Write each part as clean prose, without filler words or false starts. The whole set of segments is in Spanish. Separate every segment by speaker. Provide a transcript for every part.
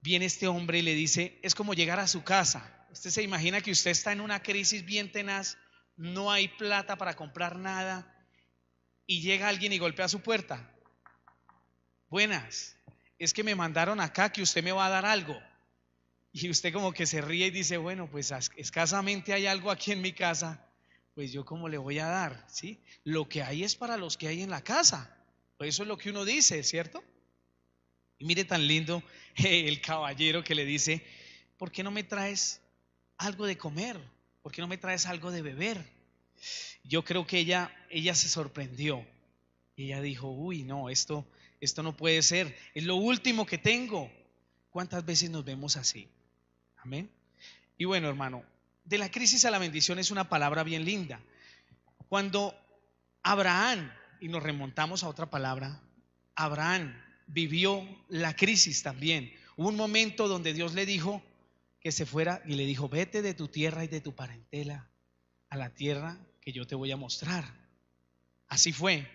Speaker 1: viene este hombre y le dice, es como llegar a su casa. Usted se imagina que usted está en una crisis bien tenaz, no hay plata para comprar nada y llega alguien y golpea su puerta. Buenas, es que me mandaron acá que usted me va a dar algo. Y usted como que se ríe y dice, bueno, pues escasamente hay algo aquí en mi casa, pues yo cómo le voy a dar, ¿sí? Lo que hay es para los que hay en la casa. Pues eso es lo que uno dice, ¿cierto? Y mire tan lindo el caballero que le dice, ¿por qué no me traes algo de comer? ¿Por qué no me traes algo de beber? Yo creo que ella se sorprendió. Y ella dijo, uy, no, esto no puede ser. Es lo último que tengo. ¿Cuántas veces nos vemos así? Amén. Y bueno, hermano, de la crisis a la bendición es una palabra bien linda. Cuando Abraham, y nos remontamos a otra palabra, Abraham vivió la crisis también. Hubo un momento donde Dios le dijo que se fuera y le dijo, vete de tu tierra y de tu parentela a la tierra que yo te voy a mostrar. Así fue.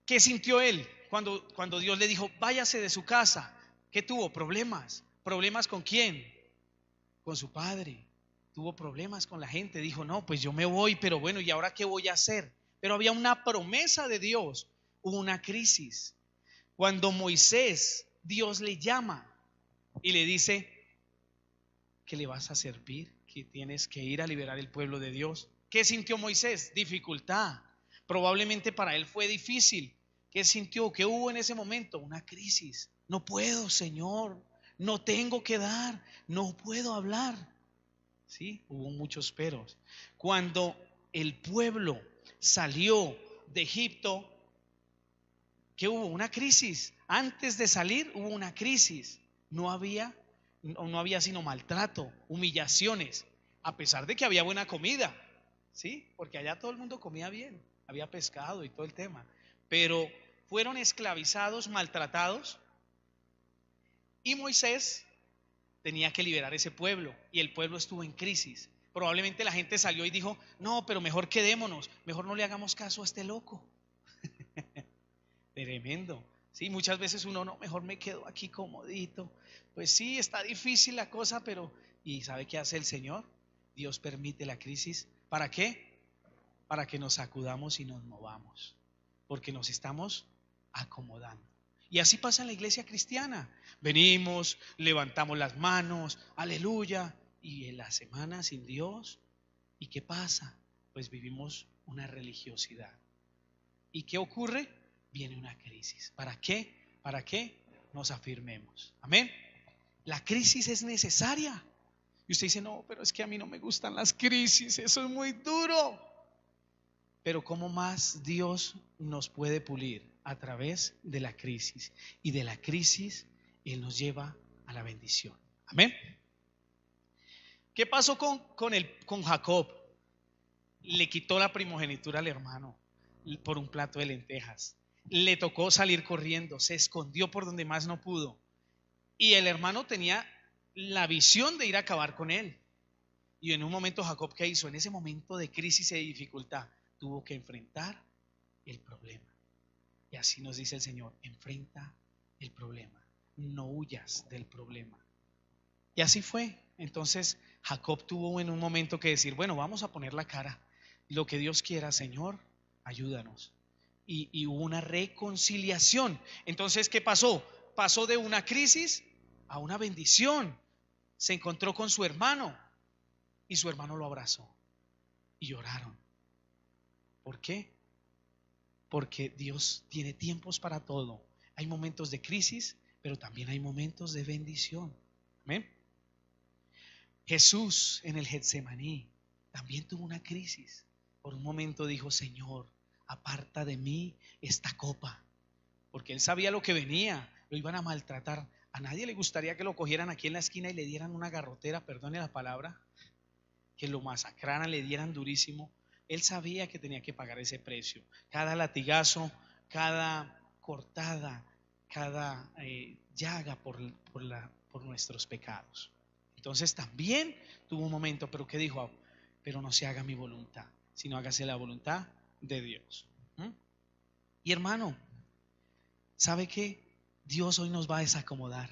Speaker 1: ¿Qué sintió él cuando Dios le dijo, váyase de su casa? ¿Qué tuvo? Problemas. ¿Problemas con quién? Con su padre. Tuvo problemas con la gente. Dijo, no, pues yo me voy, pero bueno, ¿y ahora qué voy a hacer? Pero había una promesa de Dios. Hubo una crisis. Cuando Moisés, Dios le llama y le dice que le vas a servir, que tienes que ir a liberar el pueblo de Dios. ¿Qué sintió Moisés? Dificultad. Probablemente para él fue difícil. ¿Qué sintió? ¿Qué hubo en ese momento? Una crisis. No puedo, Señor. No tengo que dar. No puedo hablar. Sí, hubo muchos peros. Cuando el pueblo salió de Egipto, ¿qué hubo? Una crisis. Antes de salir hubo una crisis. No había sino maltrato, humillaciones, a pesar de que había buena comida, ¿sí? Porque allá todo el mundo comía bien, había pescado y todo el tema. Pero fueron esclavizados, maltratados, y Moisés tenía que liberar ese pueblo, y el pueblo estuvo en crisis. Probablemente la gente salió y dijo, no, pero mejor quedémonos, mejor no le hagamos caso a este loco. Tremendo. Sí, muchas veces uno no, mejor me quedo aquí comodito. Pues sí, está difícil la cosa, pero ¿y sabe qué hace el Señor? Dios permite la crisis. ¿Para qué? Para que nos sacudamos y nos movamos, porque nos estamos acomodando. Y así pasa en la iglesia cristiana. Venimos, levantamos las manos, aleluya, y en la semana sin Dios, ¿y qué pasa? Pues vivimos una religiosidad. ¿Y qué ocurre? Viene una crisis. ¿Para qué? Para que nos afirmemos. Amén. La crisis es necesaria. Y usted dice, no, pero es que a mí no me gustan las crisis, eso es muy duro. Pero ¿cómo más Dios nos puede pulir? A través de la crisis. Y de la crisis Él nos lleva a la bendición. Amén. ¿Qué pasó con Jacob? Le quitó la primogenitura al hermano por un plato de lentejas. Le tocó salir corriendo, se escondió por donde más no pudo. Y el hermano tenía la visión de ir a acabar con él. Y en un momento Jacob, ¿qué hizo? En ese momento de crisis y de dificultad, tuvo que enfrentar el problema. Y así nos dice el Señor, enfrenta el problema, no huyas del problema. Y así fue. Entonces Jacob tuvo en un momento que decir, bueno, vamos a poner la cara. Lo que Dios quiera, Señor, ayúdanos. Y hubo una reconciliación. Entonces, ¿qué pasó? Pasó de una crisis a una bendición. Se encontró con su hermano y su hermano lo abrazó y lloraron. ¿Por qué? Porque Dios tiene tiempos para todo. Hay momentos de crisis, pero también hay momentos de bendición. ¿Amén? Jesús en el Getsemaní también tuvo una crisis. Por un momento dijo, Señor, aparta de mí esta copa, porque él sabía lo que venía, lo iban a maltratar. A nadie le gustaría que lo cogieran aquí en la esquina y le dieran una garrotera, perdone la palabra, que lo masacraran, le dieran durísimo. Él sabía que tenía que pagar ese precio. Cada latigazo, cada cortada, cada llaga por nuestros pecados. Entonces también tuvo un momento, pero ¿qué dijo? Pero no se haga mi voluntad, sino hágase la voluntad de Dios. Y hermano, ¿sabe qué? Dios hoy nos va a desacomodar.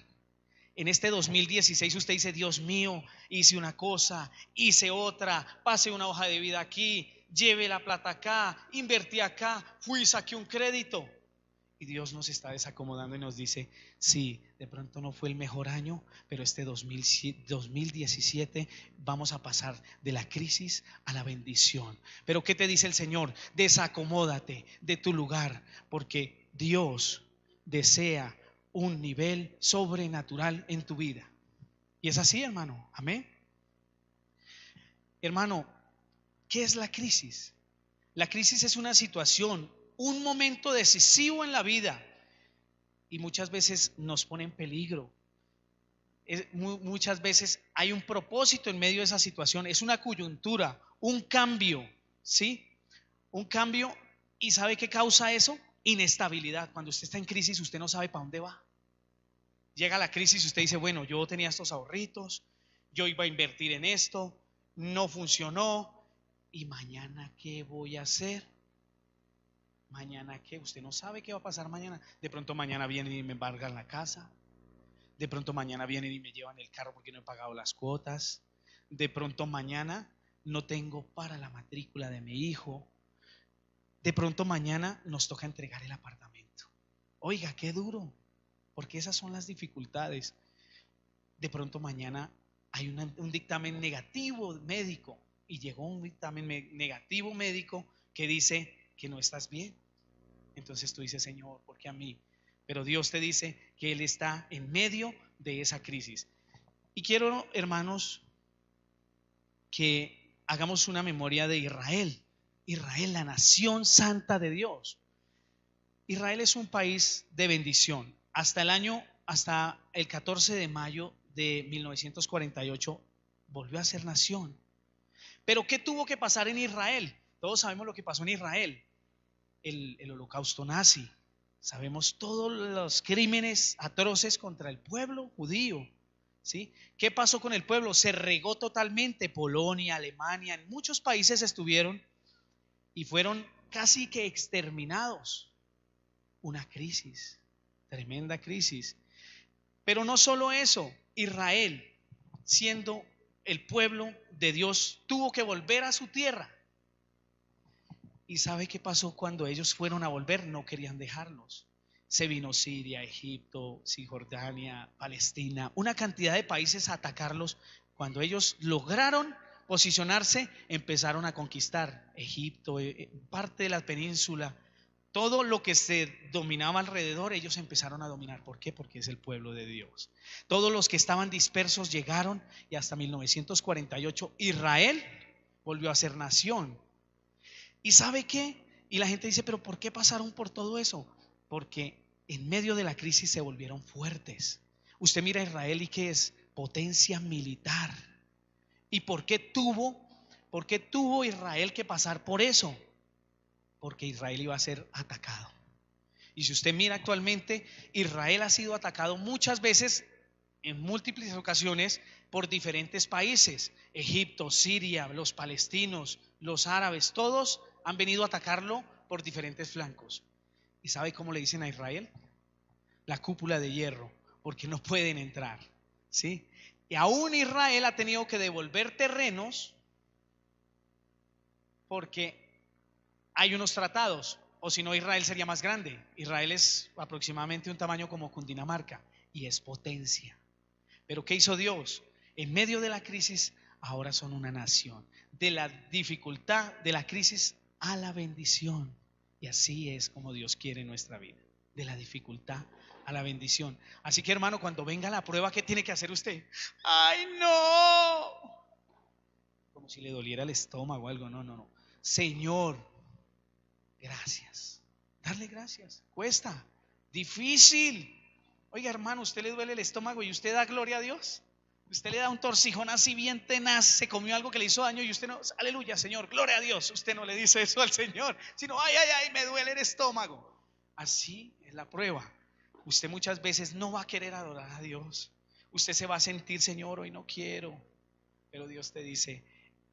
Speaker 1: En este 2016 usted dice: Dios mío, hice una cosa, hice otra, pasé una hoja de vida aquí, llevé la plata acá, invertí acá, fui y saqué un crédito. Y Dios nos está desacomodando y nos dice: sí, de pronto no fue el mejor año, pero este 2017 vamos a pasar de la crisis a la bendición. Pero ¿qué te dice el Señor? Desacomódate de tu lugar, porque Dios desea un nivel sobrenatural en tu vida. Y es así, hermano. Amén. Hermano, ¿qué es la crisis? La crisis es una situación, un momento decisivo en la vida, y muchas veces nos pone en peligro. Muchas veces hay un propósito en medio de esa situación. Es una coyuntura, un cambio, ¿sí? Un cambio. ¿Y sabe qué causa eso? Inestabilidad. Cuando usted está en crisis, usted no sabe para dónde va. Llega la crisis y usted dice: bueno, yo tenía estos ahorritos, yo iba a invertir en esto, no funcionó, ¿y mañana qué voy a hacer? Mañana qué, usted no sabe qué va a pasar mañana. De pronto mañana vienen y me embargan la casa. De pronto mañana vienen y me llevan el carro porque no he pagado las cuotas. De pronto mañana no tengo para la matrícula de mi hijo. De pronto mañana nos toca entregar el apartamento. Oiga, qué duro, porque esas son las dificultades. De pronto mañana hay un dictamen negativo médico, y llegó un dictamen negativo médico que dice que no estás bien. Entonces tú dices: Señor, ¿por qué a mí? Pero Dios te dice que Él está en medio de esa crisis. Y quiero, hermanos, que hagamos una memoria de Israel. Israel, la nación santa de Dios. Israel es un país de bendición. Hasta el 14 de mayo de 1948 volvió a ser nación. Pero ¿qué tuvo que pasar en Israel? Todos sabemos lo que pasó en Israel. El holocausto nazi. Sabemos todos los crímenes atroces contra el pueblo judío, ¿sí? ¿Qué pasó con el pueblo? Se regó totalmente. Polonia, Alemania, en muchos países estuvieron y fueron casi que exterminados. Una crisis, tremenda crisis. Pero no solo eso, Israel, siendo el pueblo de Dios, tuvo que volver a su tierra. ¿Y sabe qué pasó cuando ellos fueron a volver? No querían dejarlos. Se vino Siria, Egipto, Cisjordania, Palestina, una cantidad de países a atacarlos. Cuando ellos lograron posicionarse, empezaron a conquistar Egipto, parte de la península, todo lo que se dominaba alrededor. Ellos empezaron a dominar. ¿Por qué? Porque es el pueblo de Dios. Todos los que estaban dispersos llegaron, y hasta 1948 Israel volvió a ser nación. ¿Y sabe qué? Y la gente dice: pero ¿por qué pasaron por todo eso? Porque en medio de la crisis se volvieron fuertes. Usted mira a Israel, y ¿qué es? Potencia militar. ¿Y por qué tuvo Israel que pasar por eso? Porque Israel iba a ser atacado. Y si usted mira actualmente, Israel ha sido atacado muchas veces, en múltiples ocasiones, por diferentes países. Egipto, Siria, los palestinos, los árabes, todos han venido a atacarlo por diferentes flancos. ¿Y sabe cómo le dicen a Israel? La cúpula de hierro, porque no pueden entrar, ¿sí? Y aún Israel ha tenido que devolver terrenos porque hay unos tratados, o si no, Israel sería más grande. Israel es aproximadamente un tamaño como Cundinamarca y es potencia. Pero ¿qué hizo Dios? En medio de la crisis, ahora son una nación. De la dificultad, de la crisis a la bendición. Y así es como Dios quiere nuestra vida. De la dificultad a la bendición. Así que, hermano, cuando venga la prueba, ¿qué tiene que hacer usted? ¡Ay, no! Como si le doliera el estómago o algo. No. Señor, gracias. Darle gracias. Cuesta. Difícil. Oiga, hermano, ¿usted le duele el estómago y usted da gloria a Dios? Usted le da un torcijón así bien tenaz, se comió algo que le hizo daño y usted no, aleluya, Señor, gloria a Dios. Usted no le dice eso al Señor, sino ay, me duele el estómago. Así es la prueba. Usted muchas veces no va a querer adorar a Dios. Usted se va a sentir: Señor, hoy no quiero. Pero Dios te dice: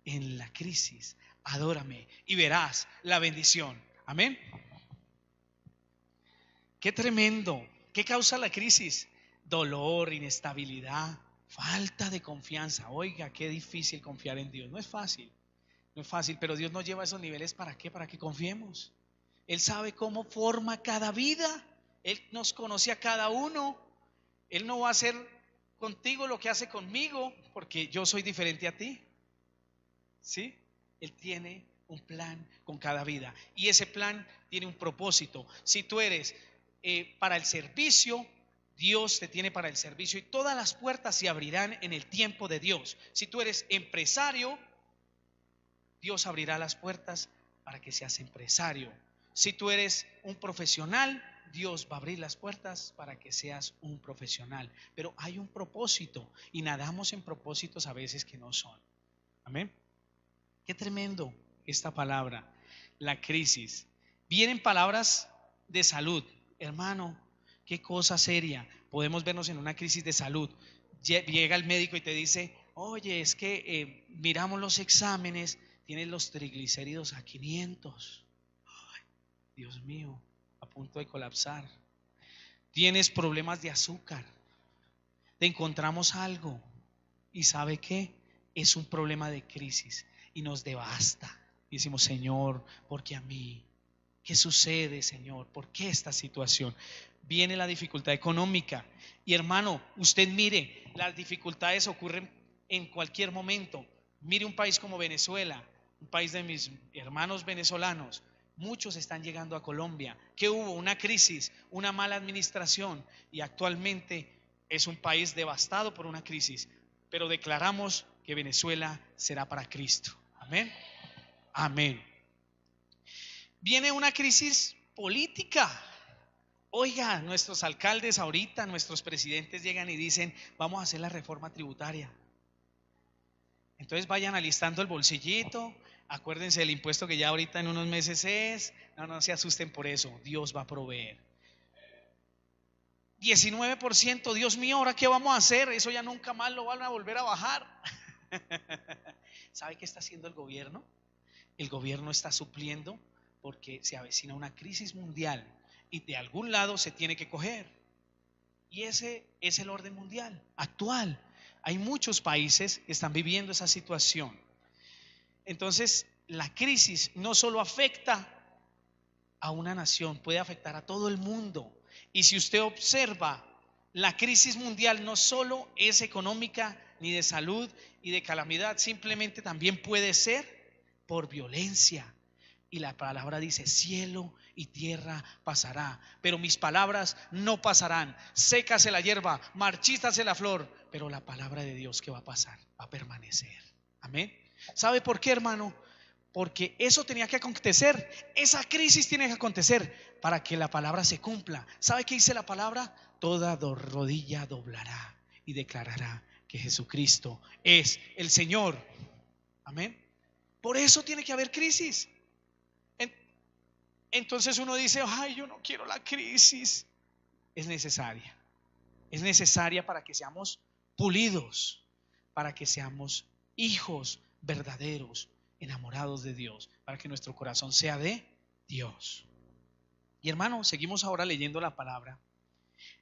Speaker 1: en la crisis, adórame y verás la bendición. Amén. Qué tremendo, ¿Qué causa la crisis? Dolor, inestabilidad, falta de confianza. Oiga, qué difícil confiar en Dios. No es fácil, no es fácil, pero Dios nos lleva a esos niveles. ¿Para qué? Para que confiemos. Él sabe cómo forma cada vida. Él nos conoce a cada uno. Él no va a hacer contigo lo que hace conmigo, porque yo soy diferente a ti. ¿Sí? Él tiene un plan con cada vida, y ese plan tiene un propósito. Si tú eres para el servicio, Dios te tiene para el servicio, y todas las puertas se abrirán en el tiempo de Dios. Si tú eres empresario, Dios abrirá las puertas para que seas empresario. Si tú eres un profesional, Dios va a abrir las puertas para que seas un profesional. Pero hay un propósito, y nadamos en propósitos a veces que no son. Amén. Qué tremendo esta palabra, la crisis. Vienen palabras de salud. Hermano, qué cosa seria. Podemos vernos en una crisis de salud. Llega el médico y te dice: oye, es que miramos los exámenes, tienes los triglicéridos a 500. Ay, Dios mío, a punto de colapsar. Tienes problemas de azúcar. Te encontramos algo, y ¿sabe qué? Es un problema de crisis y nos devasta. Y decimos: Señor, ¿por qué a mí? ¿Qué sucede, Señor? ¿Por qué esta situación? Viene la dificultad económica. Y hermano, usted mire, las dificultades ocurren en cualquier momento. Mire un país como Venezuela, un país de mis hermanos venezolanos. Muchos están llegando a Colombia. ¿Qué hubo? Una crisis, una mala administración, y actualmente es un país devastado por una crisis. Pero declaramos que Venezuela será para Cristo. Amén. Amén. Viene una crisis política. Oiga, nuestros alcaldes ahorita, nuestros presidentes llegan y dicen: vamos a hacer la reforma tributaria. Entonces vayan alistando el bolsillito. Acuérdense del impuesto que ya ahorita en unos meses es. No se asusten por eso. Dios va a proveer. 19%, Dios mío, ¿ahora qué vamos a hacer? Eso ya nunca más lo van a volver a bajar. ¿Sabe qué está haciendo el gobierno? El gobierno está supliendo, porque se avecina una crisis mundial y de algún lado se tiene que coger. Y ese es el orden mundial actual. Hay muchos países que están viviendo esa situación. Entonces, la crisis no solo afecta a una nación, puede afectar a todo el mundo. Y si usted observa, la crisis mundial no solo es económica, ni de salud y de calamidad, simplemente también puede ser por violencia. Y la palabra dice: cielo y tierra pasará, pero mis palabras no pasarán. Sécase la hierba, marchítase la flor, pero la palabra de Dios, ¿qué va a pasar? Va a permanecer. Amén. ¿Sabe por qué, hermano? Porque eso tenía que acontecer. Esa crisis tiene que acontecer para que la palabra se cumpla. ¿Sabe qué dice la palabra? Toda rodilla doblará y declarará que Jesucristo es el Señor. Amén. Por eso tiene que haber crisis. Entonces uno dice: ay, yo no quiero la crisis. Es necesaria. Es necesaria para que seamos pulidos, para que seamos hijos verdaderos, enamorados de Dios, para que nuestro corazón sea de Dios. Y hermano, seguimos ahora leyendo la palabra.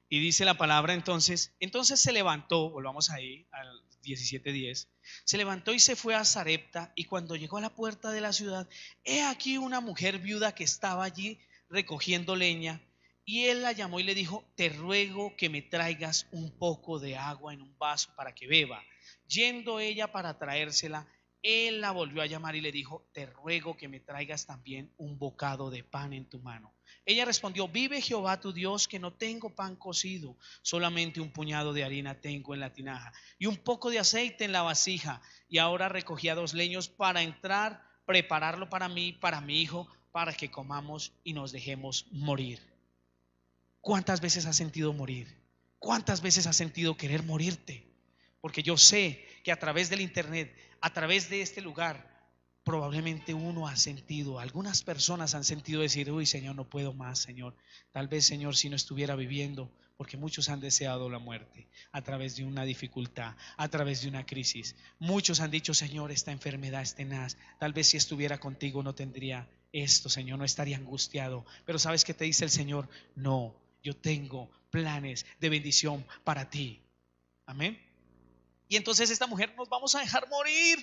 Speaker 1: Y dice la palabra: entonces se levantó, volvamos ahí al 17:10, se levantó y se fue a Sarepta, y cuando llegó a la puerta de la ciudad, he aquí una mujer viuda que estaba allí recogiendo leña, y él la llamó y le dijo: te ruego que me traigas un poco de agua en un vaso para que beba. Yendo ella para traérsela, él la volvió a llamar y le dijo: te ruego que me traigas también un bocado de pan en tu mano. Ella respondió: vive Jehová tu Dios, que no tengo pan cocido, solamente un puñado de harina tengo en la tinaja y un poco de aceite en la vasija. Y ahora recogía 2 leños para entrar, prepararlo para mí, para mi hijo, para que comamos y nos dejemos morir. ¿Cuántas veces has sentido morir? ¿Cuántas veces has sentido querer morirte? Porque yo sé que a través del internet, a través de este lugar, probablemente uno ha sentido, algunas personas han sentido decir: uy, Señor, no puedo más, Señor. Tal vez, Señor, si no estuviera viviendo, porque muchos han deseado la muerte a través de una dificultad, a través de una crisis. Muchos han dicho: Señor, esta enfermedad es tenaz. Tal vez si estuviera contigo no tendría esto, Señor, no estaría angustiado. Pero ¿sabes qué te dice el Señor? No, yo tengo planes de bendición para ti. Amén. Y entonces esta mujer: nos vamos a dejar morir.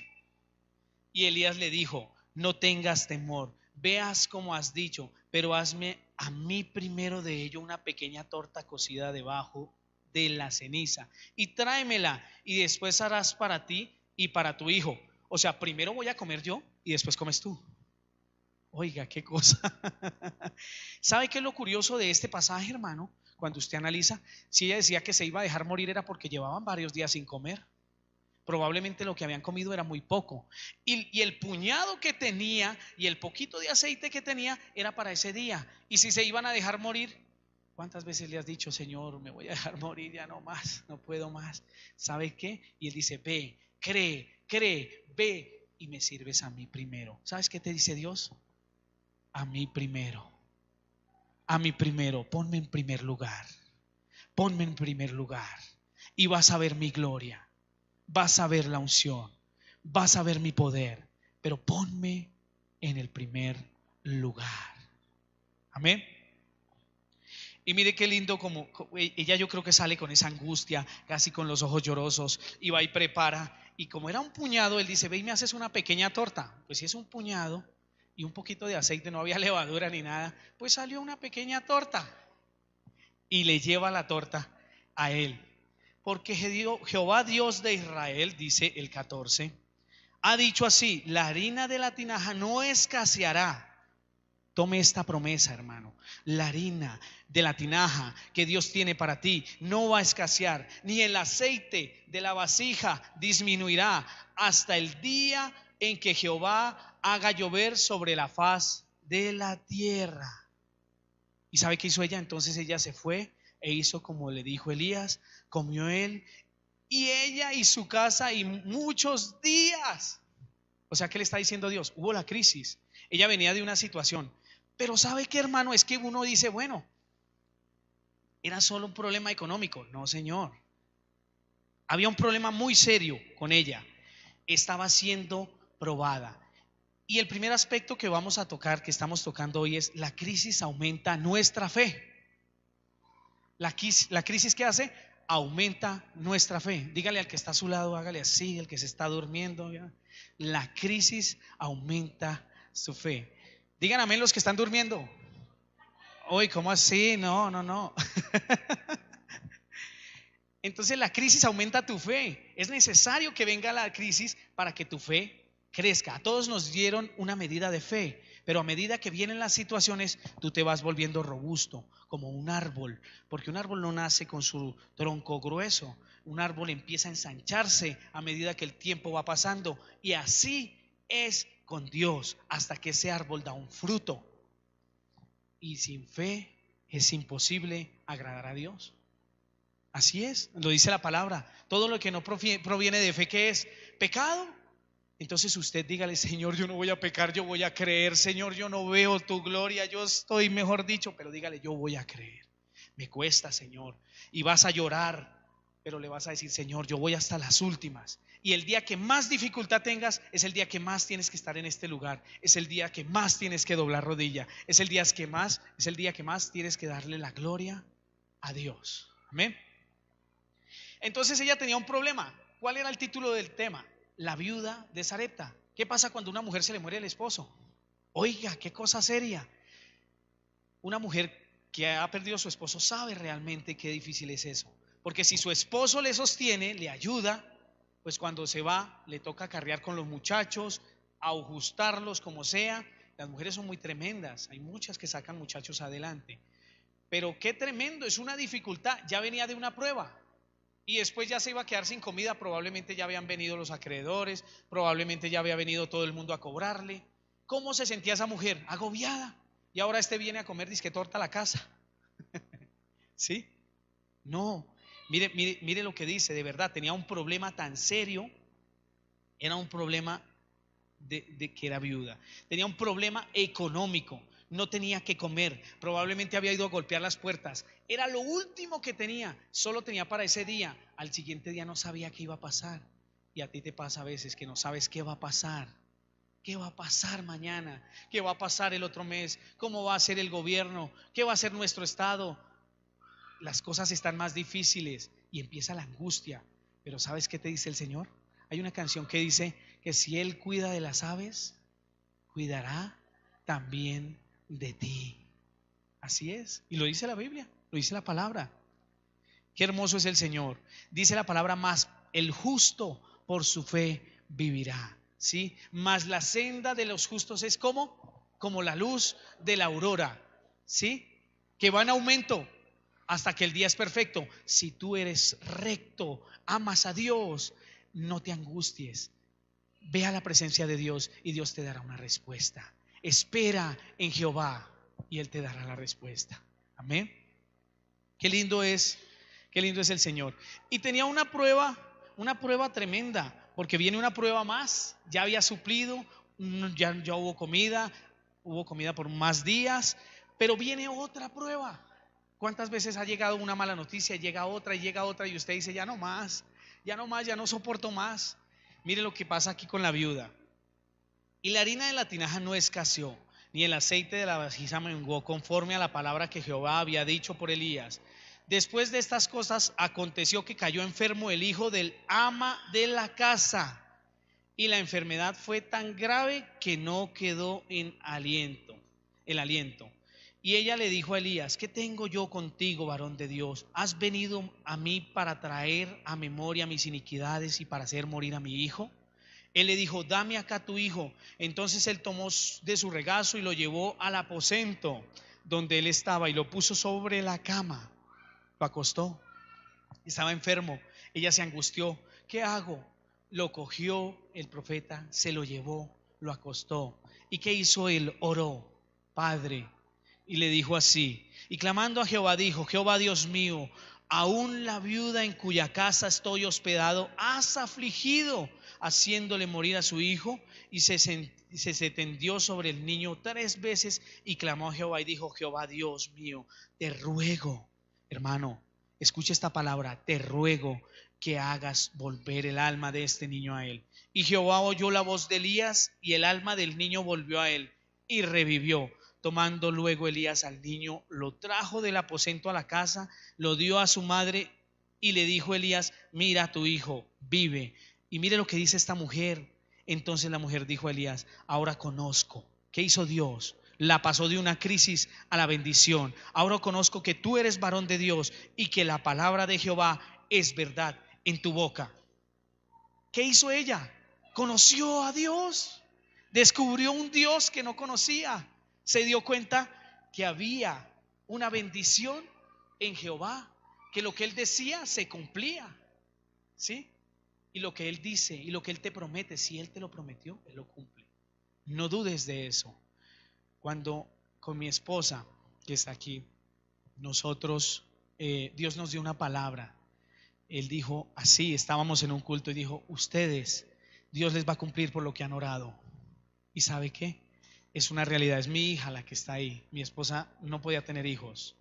Speaker 1: Y Elías le dijo: no tengas temor, veas como has dicho, pero hazme a mí primero de ello una pequeña torta cocida debajo de la ceniza y tráemela, y después harás para ti y para tu hijo. O sea, primero voy a comer yo y después comes tú. Oiga, qué cosa. ¿Sabe qué es lo curioso de este pasaje, hermano? Cuando usted analiza, si ella decía que se iba a dejar morir era porque llevaban varios días sin comer. Probablemente lo que habían comido era muy poco. Y el puñado que tenía y el poquito de aceite que tenía era para ese día. Y si se iban a dejar morir, ¿cuántas veces le has dicho: Señor, me voy a dejar morir, ya no más, no puedo más? ¿Sabe qué? Y él dice: ve, cree, ve y me sirves a mí primero. ¿Sabes qué te dice Dios? A mí primero. A mí primero, ponme en primer lugar. Ponme en primer lugar y vas a ver mi gloria. Vas a ver la unción, vas a ver mi poder, pero ponme en el primer lugar. Amén. Y mire qué lindo, como ella, yo creo que sale con esa angustia, casi con los ojos llorosos, y va y prepara. Y como era un puñado, él dice: ve y me haces una pequeña torta. Pues si es un puñado y un poquito de aceite, no había levadura ni nada, pues salió una pequeña torta. Y le lleva la torta a él. Porque Jehová Dios de Israel, dice el 14, ha dicho así: la harina de la tinaja no escaseará. Tome esta promesa, hermano: la harina de la tinaja que Dios tiene para ti no va a escasear, ni el aceite de la vasija disminuirá hasta el día en que Jehová haga llover sobre la faz de la tierra. ¿Y sabe qué hizo ella? Entonces ella se fue e hizo como le dijo Elías. Comió él y ella y su casa y muchos días. O sea, ¿qué le está diciendo Dios? Hubo la crisis. Ella venía de una situación. Pero ¿sabe qué, hermano? Es que uno dice: bueno, era solo un problema económico. No, señor. Había un problema muy serio con ella. Estaba siendo probada. Y el primer aspecto que vamos a tocar, que estamos tocando hoy, es: la crisis aumenta nuestra fe. La crisis, ¿qué hace? Aumenta nuestra fe. Dígale al que está a su lado, hágale así, el que se está durmiendo. ¿Ya? La crisis aumenta su fe. Digan amén los que están durmiendo. Uy, ¿cómo así? No. Entonces la crisis aumenta tu fe. Es necesario que venga la crisis para que tu fe crezca. A todos nos dieron una medida de fe, pero a medida que vienen las situaciones, tú te vas volviendo robusto, como un árbol, porque un árbol no nace con su tronco grueso. Un árbol empieza a ensancharse a medida que el tiempo va pasando, y así es con Dios, hasta que ese árbol da un fruto. Y sin fe es imposible agradar a Dios. Así es, lo dice la palabra. Todo lo que no proviene de fe, ¿qué es? Pecado. Entonces usted dígale: Señor, yo no voy a pecar, yo voy a creer. Señor, yo no veo tu gloria, yo estoy, mejor dicho, pero dígale: yo voy a creer. Me cuesta, Señor. Y vas a llorar, pero le vas a decir: Señor, yo voy hasta las últimas. Y el día que más dificultad tengas es el día que más tienes que estar en este lugar. Es el día que más tienes que doblar rodilla. Es el día que más tienes que darle la gloria a Dios. Amén. Entonces ella tenía un problema. ¿Cuál era el título del tema? La viuda de Sarepta. ¿Qué pasa cuando a una mujer se le muere el esposo? Oiga, qué cosa seria. Una mujer que ha perdido a su esposo sabe realmente qué difícil es eso. Porque si su esposo le sostiene, le ayuda, pues cuando se va le toca carrear con los muchachos, ajustarlos como sea. Las mujeres son muy tremendas. Hay muchas que sacan muchachos adelante. Pero qué tremendo, es una dificultad. Ya venía de una prueba. Y después ya se iba a quedar sin comida. Probablemente ya habían venido los acreedores, probablemente ya había venido todo el mundo a cobrarle. ¿Cómo se sentía esa mujer? Agobiada. Y ahora este viene a comer disque torta a la casa. ¿Sí? No. Mire lo que dice. De verdad, tenía un problema tan serio. Era un problema de que era viuda. Tenía un problema económico. No tenía que comer, probablemente había ido a golpear las puertas. Era lo último que tenía, solo tenía para ese día. Al siguiente día no sabía qué iba a pasar. Y a ti te pasa a veces que no sabes qué va a pasar. ¿Qué va a pasar mañana? ¿Qué va a pasar el otro mes? ¿Cómo va a ser el gobierno? ¿Qué va a ser nuestro estado? las cosas están más difíciles y empieza la angustia. Pero ¿sabes qué te dice el Señor? Hay una canción que dice que si Él cuida de las aves, cuidará también de ti. Así es. Y lo dice la Biblia, lo dice la palabra. Qué hermoso es el Señor. Dice la palabra más, el justo por su fe vivirá. ¿Sí? Mas la senda de los justos es como la luz de la aurora. ¿Sí? Que va en aumento hasta que el día es perfecto. Si tú eres recto, amas a Dios, no te angusties. Ve a la presencia de Dios y Dios te dará una respuesta. Espera en Jehová y Él te dará la respuesta. Amén. Qué lindo es el Señor. Y tenía una prueba tremenda, porque viene una prueba más. Ya había suplido, ya hubo comida por más días, pero viene otra prueba. ¿Cuántas veces ha llegado una mala noticia, llega otra y usted dice, ya no más, ya no soporto más? Mire lo que pasa aquí con la viuda. Y la harina de la tinaja no escaseó, ni el aceite de la vasija menguó, conforme a la palabra que Jehová había dicho por Elías. Después de estas cosas aconteció que cayó enfermo el hijo del ama de la casa, y la enfermedad fue tan grave que no quedó en el aliento. Y ella le dijo a Elías: ¿qué tengo yo contigo, varón de Dios? ¿Has venido a mí para traer a memoria mis iniquidades y para hacer morir a mi hijo? Él le dijo: dame acá tu hijo. Entonces él tomó de su regazo y lo llevó al aposento donde él estaba y lo puso sobre la cama. Lo acostó. Estaba enfermo. Ella se angustió. ¿Qué hago? Lo cogió el profeta, se lo llevó, lo acostó. ¿Y qué hizo él? Oró: Padre. Y le dijo así, y clamando a Jehová dijo: Jehová Dios mío, aún la viuda en cuya casa estoy hospedado has afligido, haciéndole morir a su hijo. Y se tendió sobre el niño 3 veces y clamó a Jehová y dijo: Jehová Dios mío, te ruego, hermano, escucha esta palabra, te ruego que hagas volver el alma de este niño a él. Y Jehová oyó la voz de Elías, y el alma del niño volvió a él y revivió. Tomando luego Elías al niño, lo trajo del aposento a la casa, lo dio a su madre, y le dijo Elías: mira, tu hijo vive. Y mire lo que dice esta mujer. Entonces la mujer dijo a Elías: ahora conozco. ¿Qué hizo Dios? La pasó de una crisis a la bendición. Ahora conozco que tú eres varón de Dios y que la palabra de Jehová es verdad en tu boca. ¿Qué hizo ella? Conoció a Dios, descubrió un Dios que no conocía, se dio cuenta que había una bendición en Jehová, que lo que Él decía se cumplía, ¿sí? Y lo que Él dice y lo que Él te promete, si Él te lo prometió, Él lo cumple. No dudes de eso. Cuando con mi esposa, que está aquí, nosotros, Dios nos dio una palabra. Él dijo así, estábamos en un culto y dijo: ustedes, Dios les va a cumplir por lo que han orado. ¿Y sabe qué? Es una realidad, es mi hija la que está ahí. Mi esposa no podía tener hijos.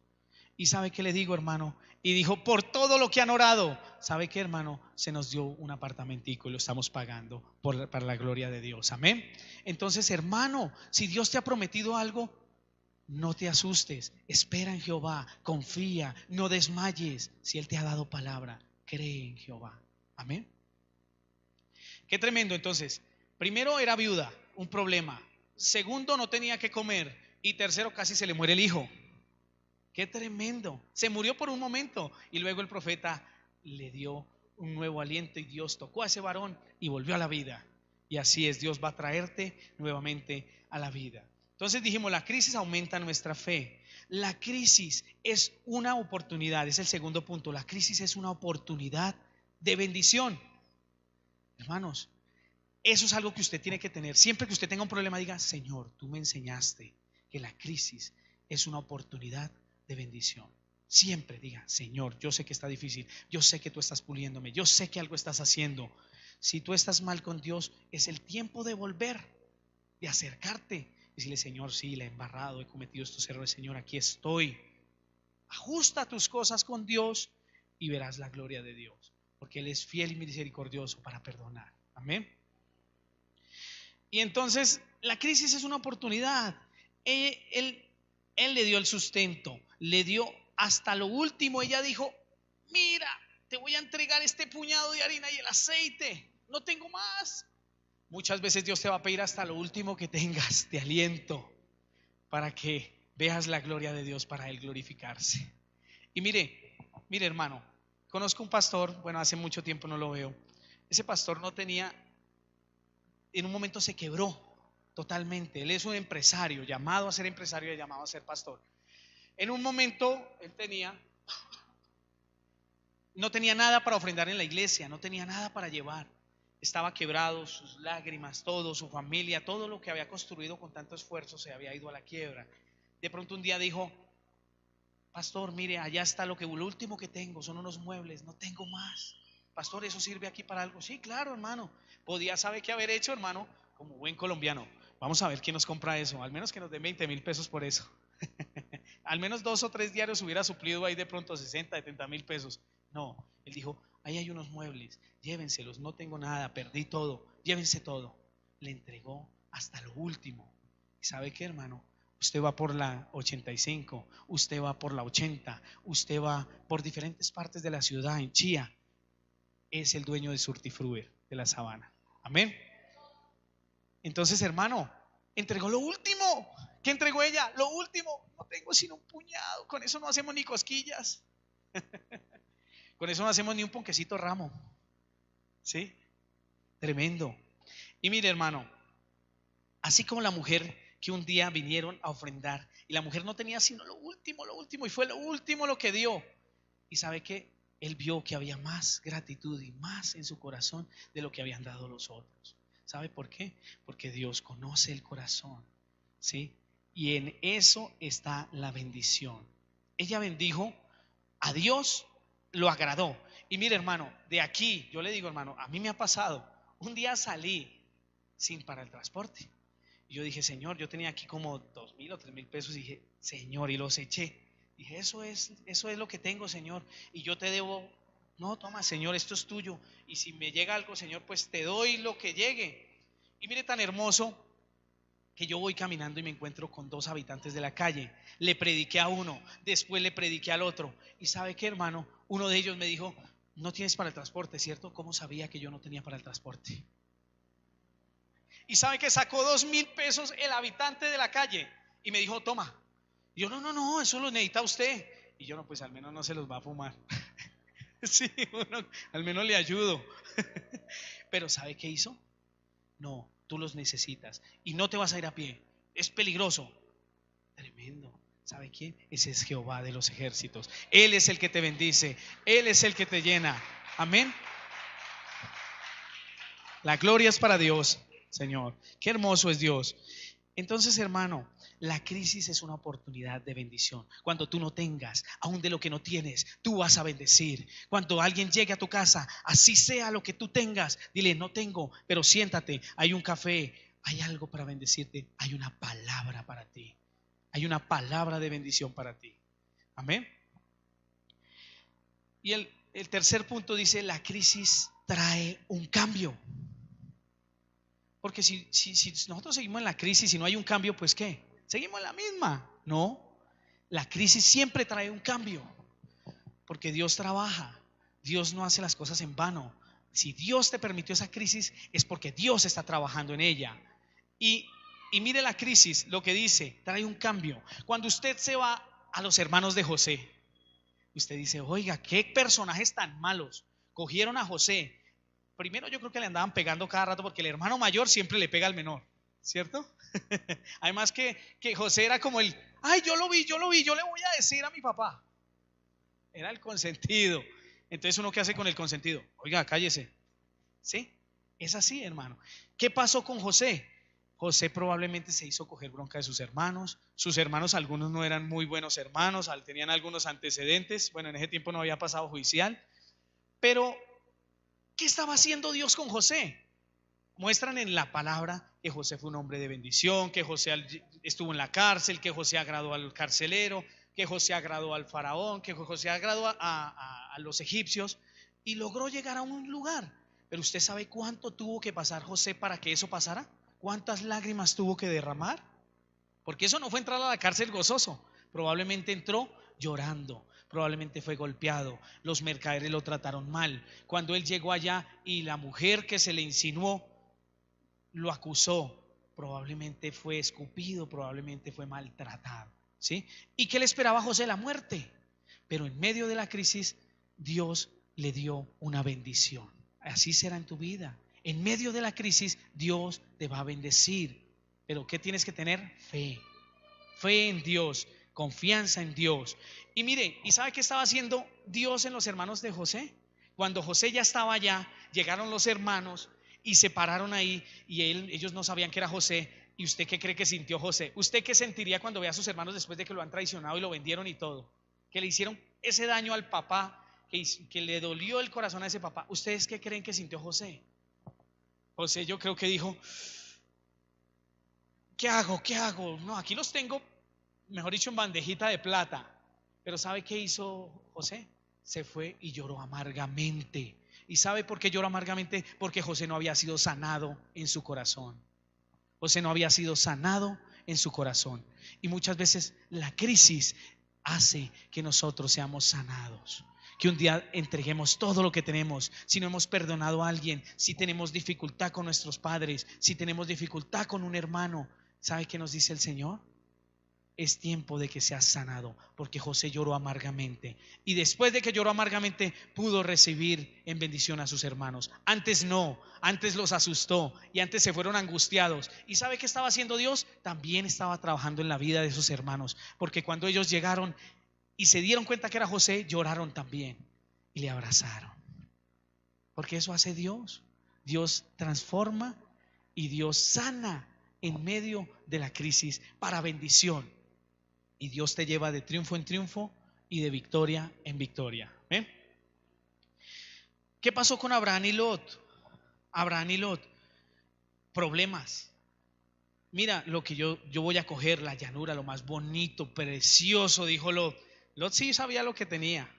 Speaker 1: ¿Y sabe qué le digo, hermano? Y dijo: por todo lo que han orado. ¿Sabe qué, hermano? Se nos dio un apartamentico y lo estamos pagando para la gloria de Dios. Amén. Entonces, hermano, si Dios te ha prometido algo, no te asustes, espera en Jehová, confía, no desmayes. Si Él te ha dado palabra, cree en Jehová. Amén. Qué tremendo. Entonces, primero era viuda, un problema. Segundo, no tenía que comer. Y tercero, casi se le muere el hijo. Qué tremendo. Se murió por un momento y luego el profeta le dio un nuevo aliento y Dios tocó a ese varón y volvió a la vida. Y así es, Dios va a traerte nuevamente a la vida. Entonces dijimos, la crisis aumenta nuestra fe. La crisis es una oportunidad, es el segundo punto. La crisis es una oportunidad de bendición. Hermanos, eso es algo que usted tiene que tener. Siempre que usted tenga un problema, diga: Señor, tú me enseñaste que la crisis es una oportunidad de bendición. Siempre diga: Señor, yo sé que está difícil, yo sé que tú estás puliéndome, yo sé que algo estás haciendo. Si tú estás mal con Dios, es el tiempo de volver, de acercarte y decirle: Señor, sí, la he embarrado, he cometido estos errores, Señor, aquí estoy. Ajusta tus cosas con Dios y verás la gloria de Dios, porque Él es fiel y misericordioso para perdonar. Amén. Y entonces la crisis es una oportunidad. Él le dio el sustento, le dio hasta lo último ella dijo: mira, te voy a entregar este puñado de harina y el aceite, no tengo más. Muchas veces Dios te va a pedir hasta lo último que tengas de aliento para que veas la gloria de Dios, para Él glorificarse. Y mire hermano, conozco un pastor, bueno, hace mucho tiempo no lo veo. Ese pastor no tenía, en un momento se quebró totalmente. Él es un empresario, llamado a ser empresario y llamado a ser pastor. En un momento él no tenía nada para ofrendar en la iglesia, no tenía nada para llevar. Estaba quebrado, sus lágrimas, todo, su familia, todo lo que había construido con tanto esfuerzo se había ido a la quiebra. De pronto un día dijo: pastor, mire, allá está lo último que tengo, son unos muebles, no tengo más. Pastor, ¿eso sirve aquí para algo? Sí, claro, hermano. Podía, ¿sabe qué haber hecho, hermano? Como buen colombiano, vamos a ver quién nos compra eso, al menos que nos den 20,000 pesos por eso. Al menos 2 o 3 diarios hubiera suplido ahí de pronto 60, 70,000 pesos. No, él dijo: ahí hay unos muebles, llévenselos, no tengo nada, perdí todo, llévense todo. Le entregó hasta lo último. ¿Y sabe qué, hermano? Usted va por la 85, usted va por la 80, usted va por diferentes partes de la ciudad, en Chía. Es el dueño de Surtifruer, de la Sabana. Amén. Entonces, hermano, entregó lo último. ¿Qué entregó ella? Lo último. No tengo sino un puñado. Con eso no hacemos ni cosquillas. Con eso no hacemos ni un ponquecito ramo. ¿Sí? Tremendo. Y mire, hermano, así como la mujer que un día vinieron a ofrendar y la mujer no tenía sino lo último, y fue lo último lo que dio. Y sabe que él vio que había más gratitud y más en su corazón de lo que habían dado los otros. ¿Sabe por qué? Porque Dios conoce el corazón, ¿sí? Y en eso está la bendición. Ella bendijo, a Dios lo agradó. Y mire, hermano, de aquí, yo le digo, hermano, a mí me ha pasado, un día salí sin para el transporte. Y yo dije: Señor, yo tenía aquí como 2,000 o 3,000 pesos. Y dije: Señor, y los eché. Dije: eso es lo que tengo, Señor, y yo te debo. No, toma, Señor, esto es tuyo, y si me llega algo, Señor, pues te doy lo que llegue. Y mire, tan hermoso que yo voy caminando y me encuentro con 2 habitantes de la calle. Le prediqué a uno, después le prediqué al otro. Y ¿sabe qué, hermano? Uno de ellos me dijo: no tienes para el transporte, ¿cierto? ¿Cómo sabía que yo no tenía para el transporte? Y ¿sabe que sacó 2,000 pesos el habitante de la calle? Y me dijo: toma. Y yo: no, eso lo necesita usted. Y yo: no, pues al menos no se los va a fumar. Sí, uno, al menos le ayudo. Pero ¿sabe qué hizo? No, tú los necesitas y no te vas a ir a pie, es peligroso. Tremendo. ¿Sabe quién? Ese es Jehová de los ejércitos. Él es el que te bendice, Él es el que te llena. Amén. La gloria es para Dios, Señor. Qué hermoso es Dios. Entonces, hermano, la crisis es una oportunidad de bendición. Cuando tú no tengas, aún de lo que no tienes, tú vas a bendecir. Cuando alguien llegue a tu casa, así sea lo que tú tengas, dile: no tengo, pero siéntate, hay un café, hay algo para bendecirte, hay una palabra para ti, hay una palabra de bendición para ti. Amén. Y el tercer punto dice: la crisis trae un cambio. Porque si nosotros seguimos en la crisis y no hay un cambio, pues ¿qué? Seguimos en la misma. No, la crisis siempre trae un cambio, porque Dios trabaja. Dios no hace las cosas en vano. Si Dios te permitió esa crisis, es porque Dios está trabajando en ella. Y mire la crisis, lo que dice, trae un cambio. Cuando usted se va a los hermanos de José, usted dice: oiga, qué personajes tan malos. Cogieron a José. Primero, yo creo que le andaban pegando cada rato, porque el hermano mayor siempre le pega al menor, ¿cierto? Además que José era como el: ay, yo lo vi, yo le voy a decir a mi papá. Era el consentido. Entonces, ¿uno qué hace con el consentido? Oiga, cállese. ¿Sí? Es así, hermano. ¿Qué pasó con José? José probablemente se hizo coger bronca de sus hermanos. Sus hermanos, algunos no eran muy buenos hermanos, tenían algunos antecedentes. Bueno, en ese tiempo no había pasado judicial. Pero ¿qué estaba haciendo Dios con José? Muestran en la palabra que José fue un hombre de bendición, que José estuvo en la cárcel, que José agradó al carcelero, que José agradó al faraón, que José agradó a los egipcios y logró llegar a un lugar. Pero ¿usted sabe cuánto tuvo que pasar José para que eso pasara? ¿Cuántas lágrimas tuvo que derramar? Porque eso no fue entrar a la cárcel gozoso, probablemente entró llorando. probablemente fue golpeado, los mercaderes lo trataron mal. Cuando él llegó allá y la mujer que se le insinuó lo acusó, probablemente fue escupido, probablemente fue maltratado, ¿sí? ¿Y qué le esperaba a José? La muerte. Pero en medio de la crisis, Dios le dio una bendición. Así será en tu vida. En medio de la crisis, Dios te va a bendecir. Pero ¿qué tienes que tener? Fe. Fe en Dios, confianza en Dios. Y mire, ¿y sabe qué estaba haciendo Dios en los hermanos de José? Cuando José ya estaba allá, llegaron los hermanos y se pararon ahí y ellos no sabían que era José. ¿Y usted qué cree que sintió José? ¿Usted qué sentiría cuando ve a sus hermanos después de que lo han traicionado y lo vendieron y todo? Que le hicieron ese daño al papá, que le dolió el corazón a ese papá. ¿Ustedes qué creen que sintió José? José, yo creo que dijo: ¿qué hago? ¿Qué hago? No, aquí los tengo, mejor dicho, en bandejita de plata. Pero ¿sabe qué hizo José? Se fue y lloró amargamente. ¿Y sabe por qué lloró amargamente? Porque José no había sido sanado en su corazón. José no había sido sanado en su corazón. Y muchas veces la crisis hace que nosotros seamos sanados. Que un día entreguemos todo lo que tenemos. Si no hemos perdonado a alguien, si tenemos dificultad con nuestros padres, si tenemos dificultad con un hermano, ¿sabe qué nos dice el Señor? Es tiempo de que seas sanado, porque José lloró amargamente. Y después de que lloró amargamente, pudo recibir en bendición a sus hermanos. Antes no, antes los asustó y antes se fueron angustiados. ¿Y sabe qué estaba haciendo Dios? También estaba trabajando en la vida de sus hermanos, porque cuando ellos llegaron y se dieron cuenta que era José, lloraron también y le abrazaron. Porque eso hace Dios. Dios transforma y Dios sana en medio de la crisis para bendición. Y Dios te lleva de triunfo en triunfo y de victoria en victoria. ¿Ven? ¿Qué pasó con Abraham y Lot? Abraham y Lot, problemas. Mira lo que yo voy a coger, la llanura, lo más bonito, precioso, dijo Lot. Lot sí sabía lo que tenía.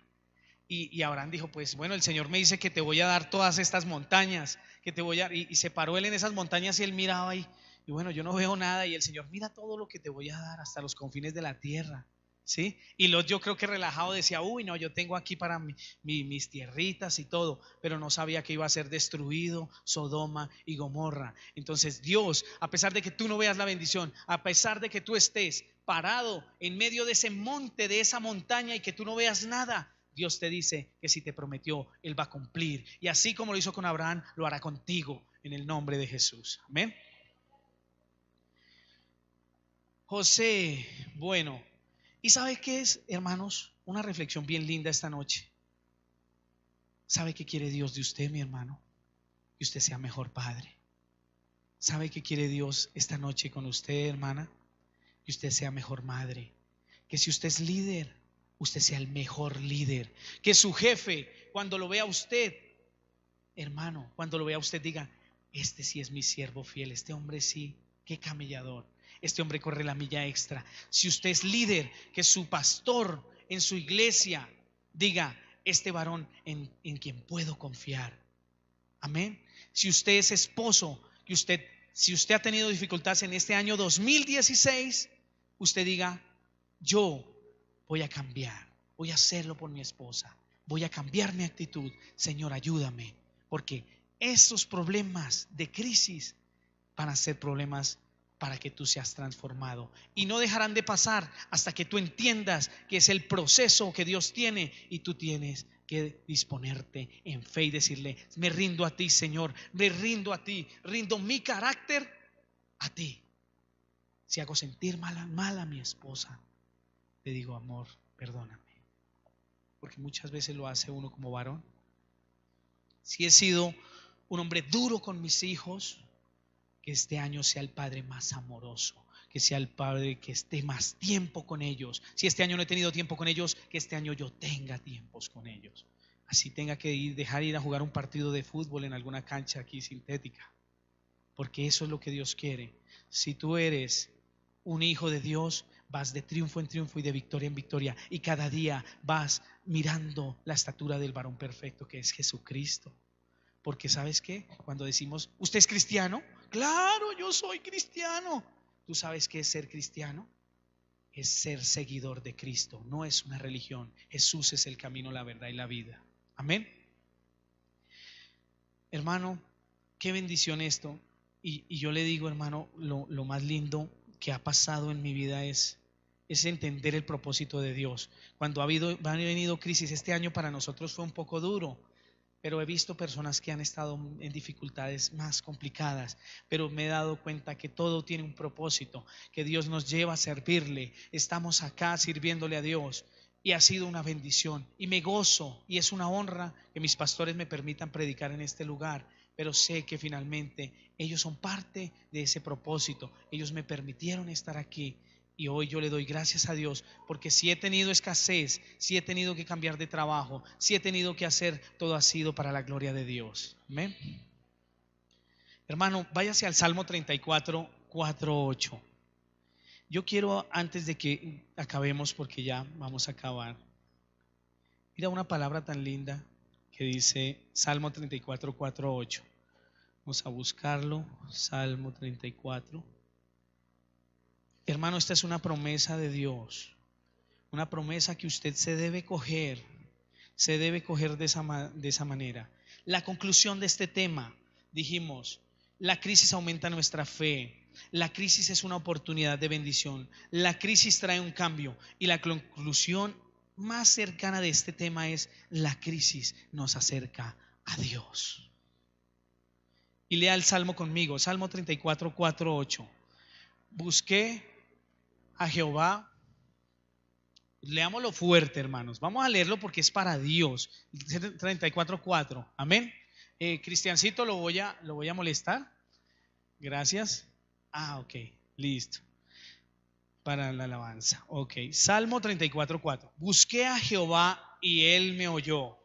Speaker 1: Y Abraham dijo: pues bueno, el Señor me dice que te voy a dar todas estas montañas, que te voy a... Y se paró él en esas montañas y él miraba ahí. Y bueno, yo no veo nada. Y el Señor: mira todo lo que te voy a dar hasta los confines de la tierra, ¿sí? Y Lot, yo creo que relajado, decía: uy, no, yo tengo aquí para mis tierritas y todo. Pero no sabía que iba a ser destruido Sodoma y Gomorra. Entonces Dios, a pesar de que tú no veas la bendición, a pesar de que tú estés parado en medio de ese monte, de esa montaña, y que tú no veas nada, Dios te dice que si te prometió, Él va a cumplir. Y así como lo hizo con Abraham, lo hará contigo en el nombre de Jesús. Amén. José, bueno, ¿y sabe qué es, hermanos? Una reflexión bien linda esta noche. ¿Sabe qué quiere Dios de usted, mi hermano? Que usted sea mejor padre. ¿Sabe qué quiere Dios esta noche con usted, hermana? Que usted sea mejor madre. Que si usted es líder, usted sea el mejor líder. Que su jefe, cuando lo vea a usted, hermano, cuando lo vea a usted, diga: este sí es mi siervo fiel, este hombre sí, qué camellador, este hombre corre la milla extra. Si usted es líder, que su pastor en su iglesia diga: este varón en quien puedo confiar. Amén. Si usted es esposo, que si usted ha tenido dificultades en este año 2016, usted diga: yo voy a cambiar, voy a hacerlo por mi esposa, voy a cambiar mi actitud. Señor, ayúdame, porque esos problemas de crisis van a ser problemas para que tú seas transformado, y no dejarán de pasar hasta que tú entiendas que es el proceso que Dios tiene, y tú tienes que disponerte en fe y decirle: me rindo a ti, Señor, me rindo a ti, rindo mi carácter a ti. Si hago sentir mal a mi esposa, le digo: amor, perdóname, porque muchas veces lo hace uno como varón. Si he sido un hombre duro con mis hijos, que este año sea el padre más amoroso, que sea el padre que esté más tiempo con ellos. Si este año no he tenido tiempo con ellos, que este año yo tenga tiempos con ellos. Así tenga que dejar ir a jugar un partido de fútbol en alguna cancha aquí sintética, porque eso es lo que Dios quiere. Si tú eres un hijo de Dios, vas de triunfo en triunfo y de victoria en victoria, y cada día vas mirando la estatura del varón perfecto, que es Jesucristo. Porque ¿sabes qué? Cuando decimos: ¿usted es cristiano? Claro, yo soy cristiano. ¿Tú sabes qué es ser cristiano? es ser seguidor de Cristo, no es una religión. Jesús es el camino, la verdad y la vida. Amén. Hermano, qué bendición esto. Y yo le digo, hermano, lo más lindo que ha pasado en mi vida es entender el propósito de Dios. Cuando han venido crisis, este año para nosotros fue un poco duro, pero he visto personas que han estado en dificultades más complicadas, pero me he dado cuenta que todo tiene un propósito, que Dios nos lleva a servirle. Estamos acá sirviéndole a Dios y ha sido una bendición y me gozo, y es una honra que mis pastores me permitan predicar en este lugar, pero sé que finalmente ellos son parte de ese propósito. Ellos me permitieron estar aquí. Y hoy yo le doy gracias a Dios, porque si he tenido escasez, si he tenido que cambiar de trabajo, si he tenido que hacer, todo ha sido para la gloria de Dios. Amén. Hermano, váyase al Salmo 34, 4, 8. Yo quiero, antes de que acabemos, porque ya vamos a acabar, mira una palabra tan linda que dice Salmo 34, 4, 8. Vamos a buscarlo. Salmo 34. Hermano, esta es una promesa de Dios, una promesa que usted se debe coger de esa manera. La conclusión de este tema, dijimos, la crisis aumenta nuestra fe, la crisis es una oportunidad de bendición, la crisis trae un cambio, y la conclusión más cercana de este tema es: la crisis nos acerca a Dios. Y lea el Salmo conmigo, Salmo 34, 4, 8. Busqué a Jehová. Leámoslo fuerte, hermanos. Vamos a leerlo porque es para Dios. 34, 4. Amén. Cristiancito, lo voy a molestar. Gracias. Ok, listo. Para la alabanza. Ok, Salmo 34, 4. Busqué a Jehová y él me oyó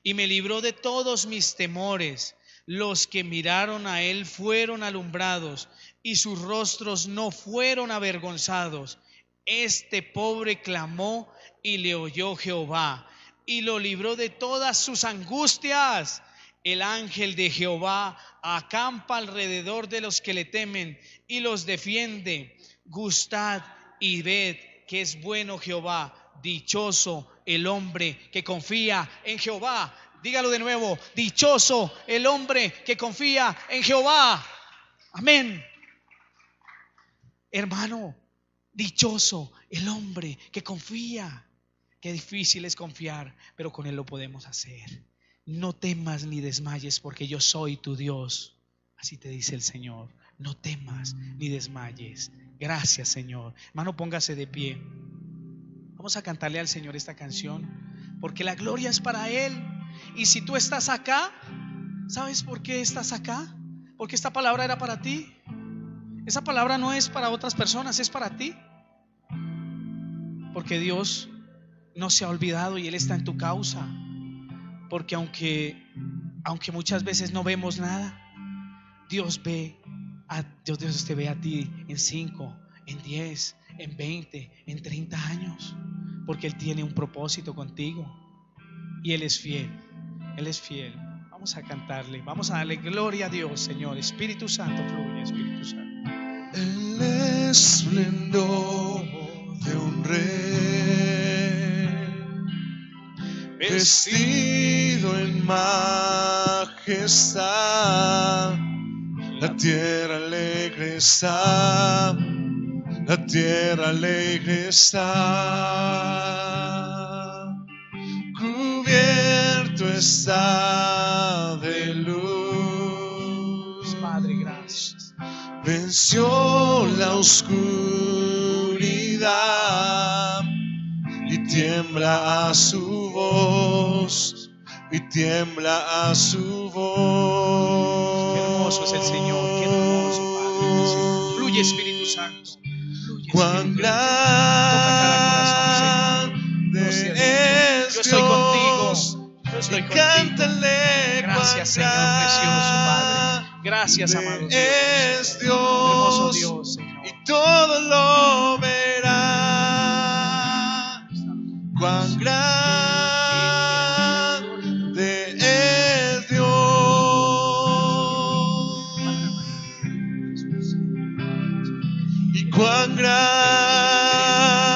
Speaker 1: y me libró de todos mis temores. Los que miraron a él fueron alumbrados y sus rostros no fueron avergonzados. Este pobre clamó y le oyó Jehová y lo libró de todas sus angustias. El ángel de Jehová acampa alrededor de los que le temen y los defiende. Gustad y ved que es bueno Jehová. Dichoso el hombre que confía en Jehová. Dígalo de nuevo: dichoso el hombre que confía en Jehová. Amén. Hermano, dichoso el hombre que confía. Qué difícil es confiar, pero con él lo podemos hacer. No temas ni desmayes, porque yo soy tu Dios. Así te dice el Señor. No temas ni desmayes. Gracias, Señor. Hermano, póngase de pie. Vamos a cantarle al Señor esta canción, porque la gloria es para Él. Y si tú estás acá, ¿sabes por qué estás acá? Porque esta palabra era para ti. Esa palabra no es para otras personas, es para ti. Porque Dios no se ha olvidado y Él está en tu causa. Porque aunque muchas veces no vemos nada, Dios te ve a ti en 5, en 10, en 20, en 30 años. Porque Él tiene un propósito contigo y Él es fiel. Él es fiel. Vamos a cantarle, vamos a darle gloria a Dios, Señor. Espíritu Santo, fluye, Espíritu Santo.
Speaker 2: El esplendor de un rey, vestido en majestad. La tierra alegre está, la tierra alegre está. Cubierto está de luz.
Speaker 1: Padre, gracias.
Speaker 2: Venció la oscuridad y tiembla a su voz, y tiembla a su voz.
Speaker 1: Qué hermoso es el Señor, qué hermoso, Padre. Fluye, Espíritu Santo. Fluye,
Speaker 2: Cuán
Speaker 1: Espíritu. Toca cada corazón, Señor.
Speaker 2: grande es
Speaker 1: Yo estoy contigo. Yo
Speaker 2: y
Speaker 1: estoy contigo.
Speaker 2: cántale.
Speaker 1: Gracias, Señor precioso, Padre. Gracias, amado Dios.
Speaker 2: Es
Speaker 1: Hermoso
Speaker 2: Dios,
Speaker 1: Dios, Señor.
Speaker 2: y todo lo verá. Cuán grande es Dios, y cuán grande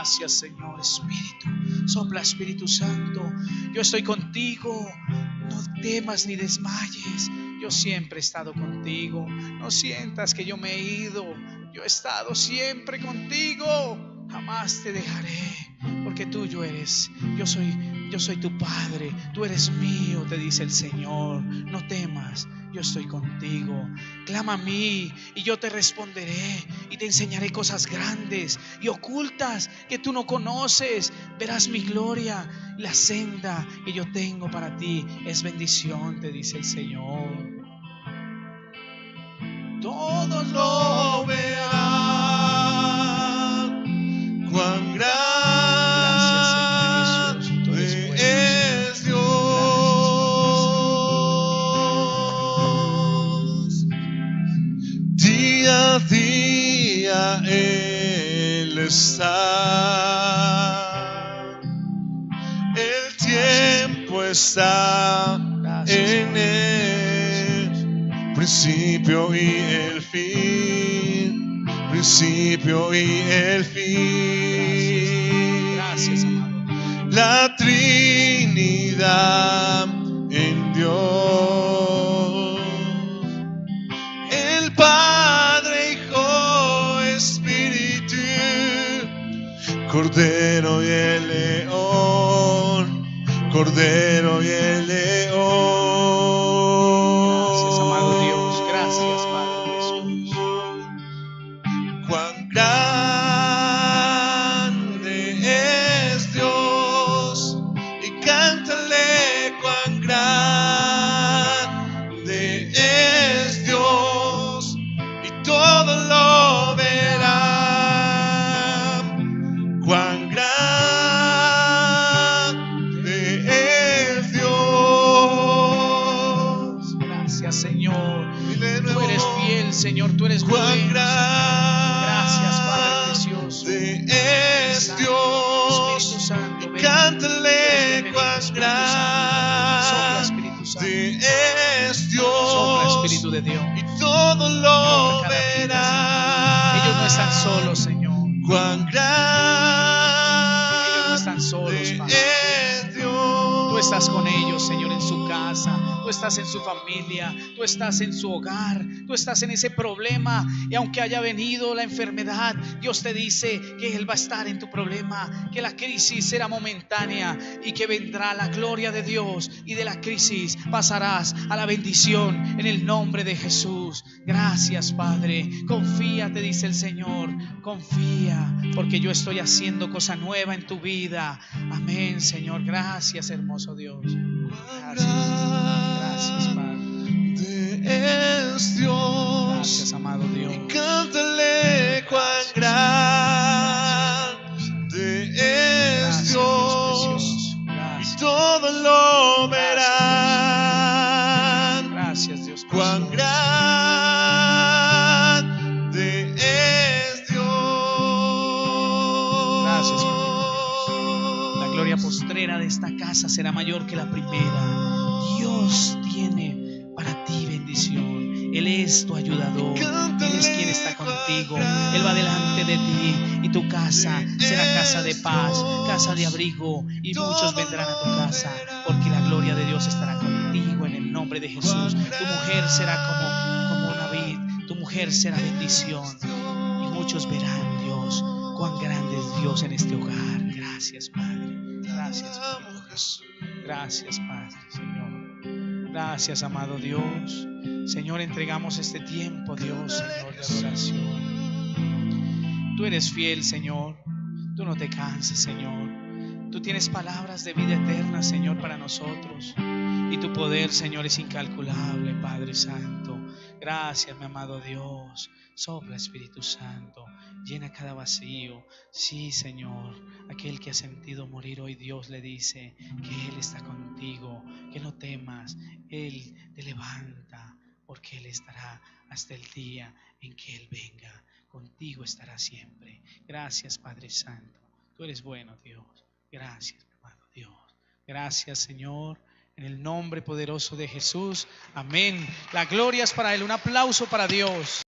Speaker 1: Gracias, Señor. Espíritu, sopla, Espíritu Santo. Yo estoy contigo. No temas ni desmayes. Yo siempre he estado contigo. No sientas que yo me he ido. Yo he estado siempre contigo. Jamás te dejaré, porque tuyo eres. Yo soy tu Padre. Tú eres mío, te dice el Señor. No temas, yo estoy contigo. Clama a mí y yo te responderé y te enseñaré cosas grandes y ocultas que tú no conoces. Verás mi gloria. La senda que yo tengo para ti es bendición, te dice el Señor. Todos
Speaker 2: lo verán, cuán grande es Dios. Día a día Él está, el tiempo está en Él, principio y el fin, principio y el fin.
Speaker 1: Gracias, amado.
Speaker 2: La Trinidad en Dios, el Padre, Hijo, Espíritu, Cordero y el León, Cordero y el León.
Speaker 1: Gracias, amado Dios. Gracias, Padre Jesús.
Speaker 2: Cuán grande es Dios, y cántale cuán grande es Dios, y todo lo verán. Cuán grande es Dios.
Speaker 1: Gracias, Señor.
Speaker 2: Dile de
Speaker 1: Tú
Speaker 2: nuevo.
Speaker 1: eres fiel, Señor. Tú eres
Speaker 2: Cuán
Speaker 1: bueno.
Speaker 2: grande
Speaker 1: Gracias, Padre precioso.
Speaker 2: es Dios.
Speaker 1: Espíritu Santo, ven.
Speaker 2: Cántale cuán
Speaker 1: Sopla, Espíritu Santo.
Speaker 2: grande es
Speaker 1: Sopla,
Speaker 2: Dios,
Speaker 1: Espíritu de Dios.
Speaker 2: y todo lo
Speaker 1: Toca cada vida,
Speaker 2: verá.
Speaker 1: Ellos no están solos, Señor.
Speaker 2: Cuán
Speaker 1: Ellos no están solos,
Speaker 2: grande
Speaker 1: Padre.
Speaker 2: es Dios.
Speaker 1: Tú estás con ellos, Señor, en su casa. Tú estás en su familia. Tú estás en su hogar. Tú estás en ese problema. Y aunque haya venido la enfermedad, Dios te dice que Él va a estar en tu problema, que la crisis será momentánea y que vendrá la gloria de Dios, y de la crisis pasarás a la bendición en el nombre de Jesús. Gracias, Padre. Confía, te dice el Señor. Confía, porque yo estoy haciendo cosa nueva en tu vida. Amén, Señor. Gracias, hermoso Dios. Gracias. Gracias, Padre.
Speaker 2: Es Dios.
Speaker 1: Gracias, amado Dios.
Speaker 2: Y cántale cuán grande es Dios, y todo lo verán.
Speaker 1: Gracias, Dios.
Speaker 2: Cuán grande es Dios.
Speaker 1: Gracias, la gloria postrera de esta casa será mayor que la primera. Dios tiene para ti bendición. Él es tu ayudador. Él es quien está contigo. Él va delante de ti, y tu casa será casa de paz, casa de abrigo, y muchos vendrán a tu casa, porque la gloria de Dios estará contigo en el nombre de Jesús. Tu mujer será como una vid. Tu mujer será bendición, y muchos verán, Dios, cuán grande es Dios en este hogar. Gracias, Padre. Gracias, Padre. Gracias, Padre, Señor. Gracias, amado Dios. Señor, entregamos este tiempo, Dios, Señor, de adoración. Tú eres fiel, Señor. Tú no te cansas, Señor. Tú tienes palabras de vida eterna, Señor, para nosotros. Y tu poder, Señor, es incalculable, Padre Santo. Gracias, mi amado Dios. Sopla, Espíritu Santo. Llena cada vacío. Sí, Señor. Aquel que ha sentido morir hoy, Dios le dice que Él está contigo, que no temas. Él te levanta, porque Él estará hasta el día en que Él venga. Contigo estará siempre. Gracias, Padre Santo. Tú eres bueno, Dios. Gracias, mi amado Dios. Gracias, Señor. En el nombre poderoso de Jesús. Amén. La gloria es para Él. Un aplauso para Dios.